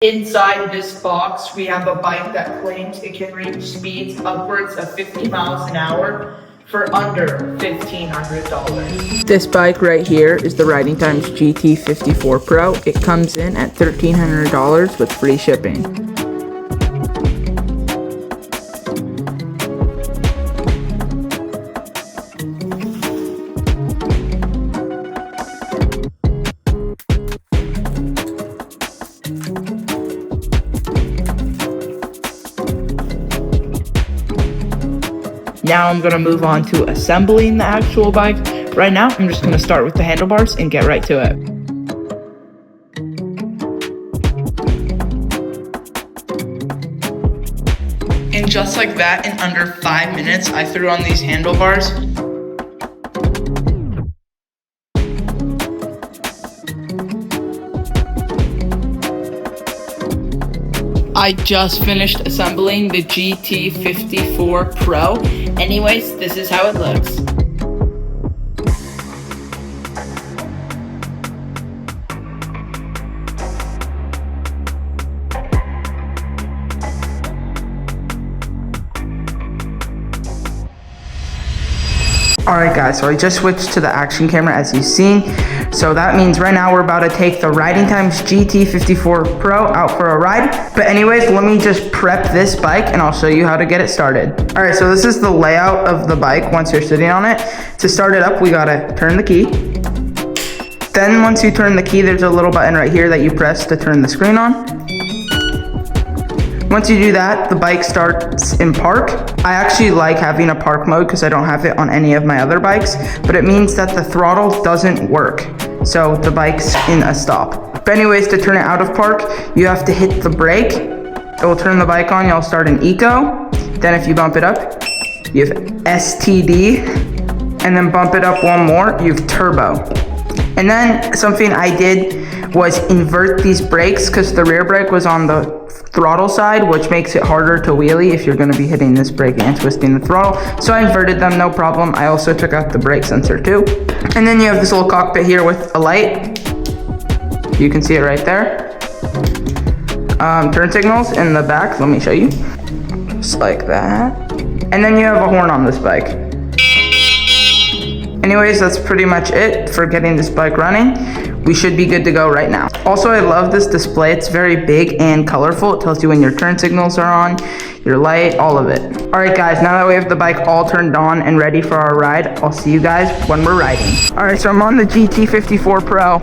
Inside this box, we have a bike that claims it can reach speeds upwards of 50 miles an hour for under $1,500. This bike right here is the Riding Times GT54 Pro. It comes in at $1,300 with free shipping. Now I'm gonna move on to assembling the actual bike. Right now, I'm just gonna start with the handlebars and get right to it. And just like that, in under 5 minutes, I threw on these handlebars. I just finished assembling the GT54 Pro. Anyways, this is how it looks. Alright guys, so I just switched to the action camera as you've seen. So that means right now we're about to take the Riding Times GT54 Pro out for a ride. But anyways, let me just prep this bike and I'll show you how to get it started. Alright, so this is the layout of the bike once you're sitting on it. To start it up, we gotta turn the key. Then once you turn the key, there's a little button right here that you press to turn the screen on. Once you do that, the bike starts in park. I actually like having a park mode because I don't have it on any of my other bikes, but it means that the throttle doesn't work. So the bike's in a stop. But anyways, to turn it out of park, you have to hit the brake. It will turn the bike on, you'll start in eco. Then if you bump it up, you have STD. And then bump it up one more, you have turbo. And then something I did was invert these brakes because the rear brake was on the throttle side, which makes it harder to wheelie if you're going to be hitting this brake and twisting the throttle. So I inverted them, no problem. I also took out the brake sensor too. And then you have this little cockpit here with a light. You can see it right there. Turn signals in the back. Let me show you. Just like that. And then you have a horn on this bike. Anyways, that's pretty much it for getting this bike running. We should be good to go right now. Also, I love this display. It's very big and colorful. It tells you when your turn signals are on, your light, all of it. All right, guys, now that we have the bike all turned on and ready for our ride, I'll see you guys when we're riding. All right, so I'm on the GT54 Pro,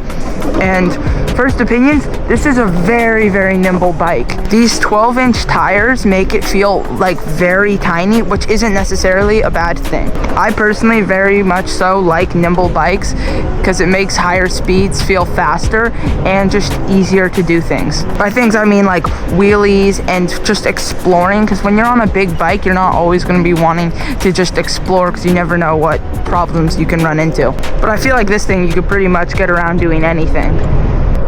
and first opinions, this is a very, very nimble bike. These 12-inch tires make it feel like very tiny, which isn't necessarily a bad thing. I personally very much so like nimble bikes because it makes higher speeds feel faster and just easier to do things. By things I mean like wheelies and just exploring, because when you're on a big bike, you're not always going to be wanting to just explore because you never know what problems you can run into. But I feel like this thing, you could pretty much get around doing anything.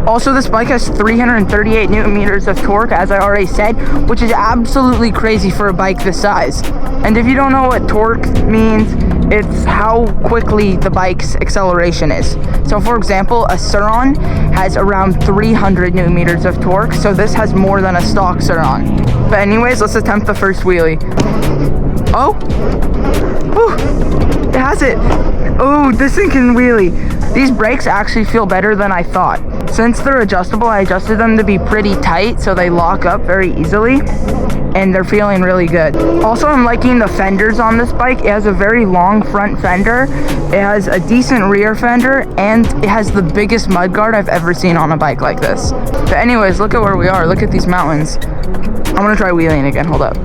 Also, this bike has 338 Newton meters of torque, as I already said, which is absolutely crazy for a bike this size. And if you don't know what torque means, it's how quickly the bike's acceleration is. So for example, a Sur-Ron has around 300 Newton meters of torque, so this has more than a stock Sur-Ron. But anyways, let's attempt the first wheelie. Oh! Whew. It has it! Oh, this thing can wheelie. These brakes actually feel better than I thought. Since they're adjustable, I adjusted them to be pretty tight so they lock up very easily, and they're feeling really good. Also, I'm liking the fenders on this bike. It has a very long front fender, it has a decent rear fender, and it has the biggest mudguard I've ever seen on a bike like this. But anyways, look at where we are. Look at these mountains. I'm gonna try wheeling again. Hold up.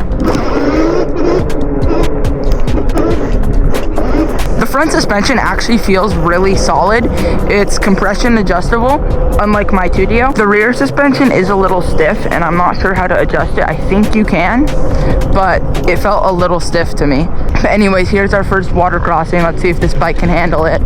The front suspension actually feels really solid. It's compression adjustable, unlike my Tudio. The rear suspension is a little stiff, and I'm not sure how to adjust it. I think you can, but it felt a little stiff to me. But anyways, here's our first water crossing. Let's see if this bike can handle it.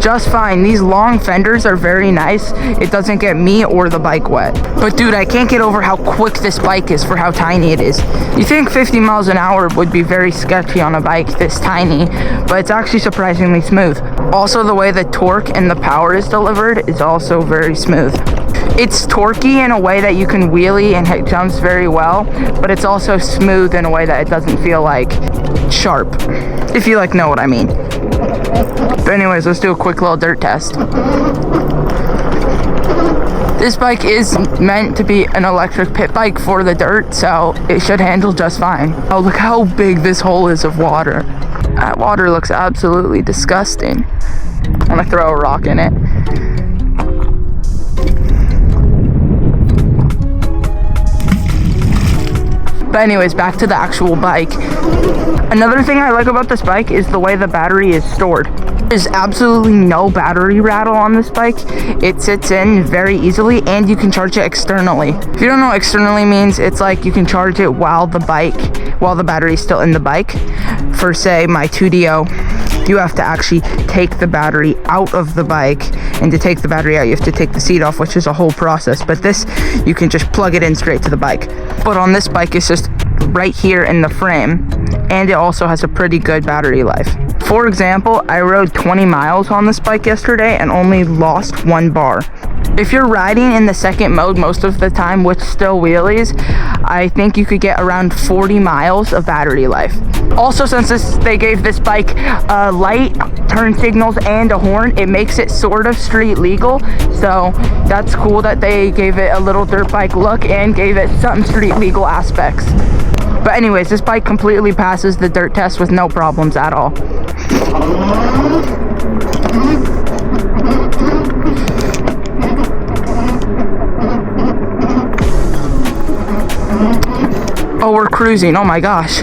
just fine. These long fenders are very nice. It doesn't get me or the bike wet. But dude, I can't get over how quick this bike is for how tiny it is. You think 50 miles an hour would be very sketchy on a bike this tiny, but it's actually surprisingly smooth. Also, the way the torque and the power is delivered is also very smooth. It's torquey in a way that you can wheelie and it jumps very well, but it's also smooth in a way that it doesn't feel like sharp, if you know what I mean. But anyways, let's do a quick little dirt test. This bike is meant to be an electric pit bike for the dirt, so it should handle just fine. Oh, look how big this hole is of water. That water looks absolutely disgusting. I'm gonna throw a rock in it. But anyways, back to the actual bike. Another thing I like about this bike is the way the battery is stored. There's absolutely no battery rattle on this bike. It sits in very easily and you can charge it externally. If you don't know what externally means, it's like you can charge it while the battery's still in the bike. For say my 2DO, you have to actually take the battery out of the bike, and to take the battery out you have to take the seat off, which is a whole process. But this, you can just plug it in straight to the bike. But on this bike, it's just right here in the frame, and it also has a pretty good battery life. For example, I rode 20 miles on this bike yesterday and only lost 1 bar. If you're riding in the second mode most of the time with still wheelies, I think you could get around 40 miles of battery life. Also, since they gave this bike light, turn signals, and a horn, it makes it sort of street legal. So that's cool that they gave it a little dirt bike look and gave it some street legal aspects. But anyways, this bike completely passes the dirt test with no problems at all. Oh, we're cruising. Oh my gosh.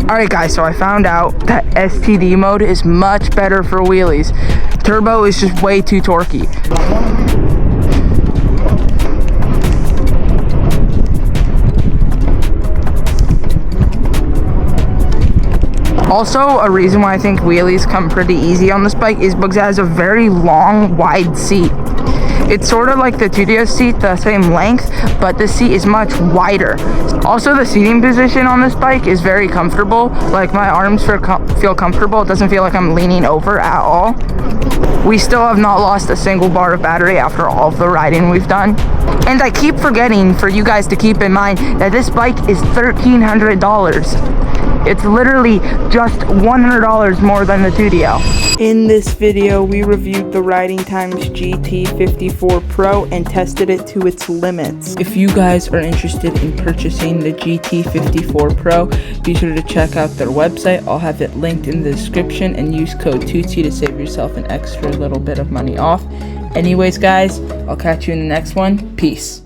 Alright guys, so I found out that STD mode is much better for wheelies. Turbo is just way too torquey. Also, a reason why I think wheelies come pretty easy on this bike is because it has a very long, wide seat. It's sort of like the 2DO seat, the same length, but the seat is much wider. Also, the seating position on this bike is very comfortable. Like, my arms feel comfortable. It doesn't feel like I'm leaning over at all. We still have not lost a single bar of battery after all of the riding we've done. And I keep forgetting for you guys to keep in mind that this bike is $1,300. It's literally just $100 more than the 2DO. In this video, we reviewed the Riding Times GT54 Pro and tested it to its limits. If you guys are interested in purchasing the GT54 Pro, be sure to check out their website. I'll have it linked in the description, and use code TOOTSY to save yourself an extra little bit of money off. Anyways guys, I'll catch you in the next one. Peace.